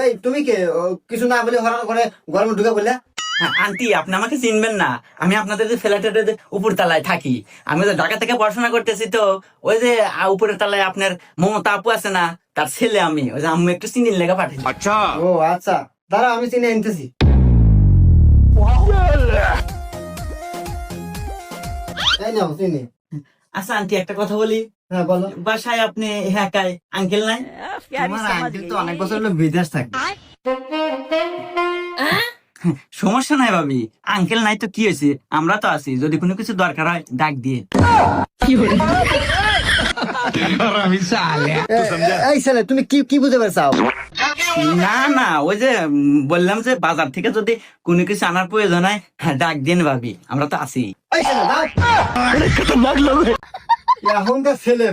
এই তুমি কে কিছু না বলে হরান করে গরমে ঢুকে বললে? আন্টি, আপনি আমাকে চিনবেন না। আমি আপনাদের যে ফ্ল্যাটের উপর তলায় থাকি। আমি তো ঢাকা থেকে পড়াশোনা করতেছি, তো ওই যে উপরের তলায় আপনার মমতা আপু আছে না, তার ছেলে আমি। ওই যে আম্মু একটু চিনির লেখা পাঠিয়েছি। अच्छा। ও আচ্ছা, দাঁড়া আমি চিনে আনতেছি। এই নাও চিনি। আচ্ছা আন্টি, একটা কথা বলি। হ্যাঁ বলো। বাসায় আপনি একাই, আঙ্কেল নাই? আমার আঙ্কেল তো অনেক বছর হলো বিদেশ থাকে। সমস্যা নাই ভাবি, আঙ্কেল নাই তো কি হয়েছে, আমরা তো আছি। যদি কোনো কিছু দরকার হয় ডাক দিয়ে। এই ছেলে তুমি কি কি বুঝতে পারছাও? না না, ওই যে বললাম যে বাজার থেকে যদি কোনো কিছু আনার প্রয়োজন হয় ডাক দিন ভাবি, আমরা তো আছি। এই ছেলে দাও। এখনকার ছেলে